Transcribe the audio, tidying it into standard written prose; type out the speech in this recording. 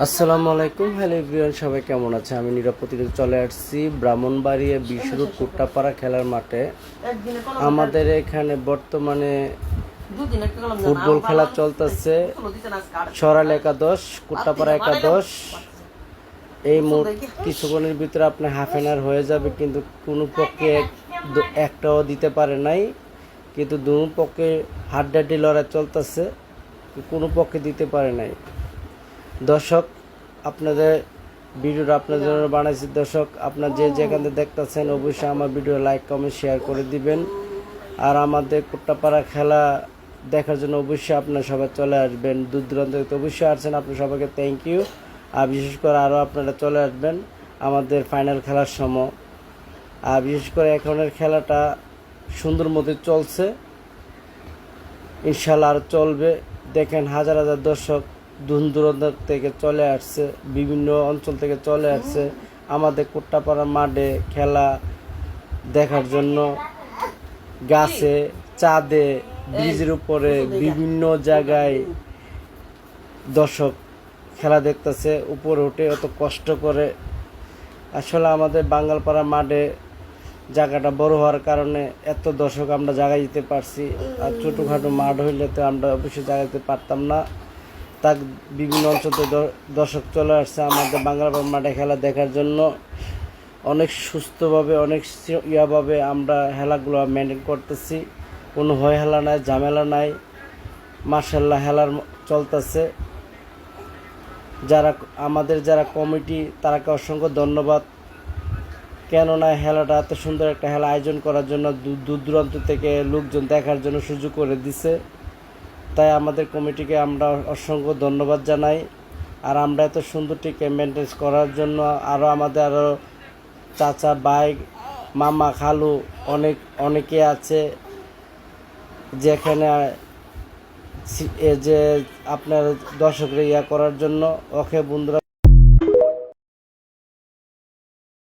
আসসালামু আলাইকুম। Hello everyone, সবাই কেমন আছে? আমি নিরাপত্তিতে চলে আসছি ব্রাহ্মণবাড়িয়া বিশ্বরোড কুট্টাপাড়া খেলার মাঠে। আমাদের এখানে বর্তমানে ফুটবল খেলা চলতেছে। সরাল একাদশ, কুট্টাপাড়া একাদশ। এই মোট কিছুক্ষণের ভিতরে আপনার হাফ অ্যান আওয়ার হয়ে যাবে, কিন্তু কোনো পক্ষে একটাও দিতে পারে নাই। কিন্তু দু পক্ষে হাড্ডাহাড্ডি লড়াই চলতেছে, কোনো পক্ষে দিতে পারে নাই। দর্শক, আপনাদের ভিডিওটা আপনাদের জন্য বানাইছি। দর্শক, আপনার যে যেখান থেকে দেখতেছেন অবশ্যই আমার ভিডিও লাইক কমেন্ট শেয়ার করে দিবেন। আর আমাদের কুট্টাপাড়া খেলা দেখার জন্য অবশ্যই আপনারা সবাই চলে আসবেন। দূর দূরান্ত থেকে অবশ্যই আসছেন, আপনার সবাইকে থ্যাংক ইউ। আর বিশেষ করে আরও আপনারা চলে আসবেন আমাদের ফাইনাল খেলার সময়। আর বিশেষ করে এখনের খেলাটা সুন্দর মতো চলছে, ইনশাল্লাহ আরও চলবে। দেখেন হাজার হাজার দর্শক দূর দূরান্ত থেকে চলে আসছে, বিভিন্ন অঞ্চল থেকে চলে আসছে আমাদের কুট্টাপাড়া মাঠে খেলা দেখার জন্য। গাছে, চাঁদে, ব্রিজের উপরে বিভিন্ন জায়গায় দর্শক খেলা দেখতেছে, উপরে উঠে অত কষ্ট করে। আসলে আমাদের বাঙ্গালপাড়া মাঠে জায়গাটা বড় হওয়ার কারণে এত দর্শক আমরা জায়গায় দিতে পারছি। আর ছোটোখাটো মাঠ হইলে তো আমরা অবশ্যই জায়গা দিতে পারতাম না। তা বিভিন্ন অঞ্চল থেকে দর্শক চলে আসছে আমাদের বাঙ্গালপাড়া মাঠে খেলা দেখার জন্য। অনেক সুস্থভাবে, অনেক ইয়াভাবে আমরা খেলাগুলো মেনটেন করতেছি। কোনো হয় হেলা নাই, ঝামেলা নাই, মার্শাল্লাহ খেলার চলতেছে। যারা কমিটি তারাকে অসংখ্য ধন্যবাদ, কেননা খেলাটা এত সুন্দর একটা খেলা আয়োজন করার জন্য দূর দূরান্ত থেকে লোকজন দেখার জন্য সুযোগ করে দিছে। তাই আমাদের কমিটিকে আমরা অসংখ্য ধন্যবাদ জানাই। আর আমরা এত সুন্দরটিকে মেনটেন করার জন্য আমাদের চাচা, ভাই, মামা, খালু অনেকে আছে, যেখানে যে আপনার দর্শকরা ইয়া করার জন্য। ওকে বন্ধুরা।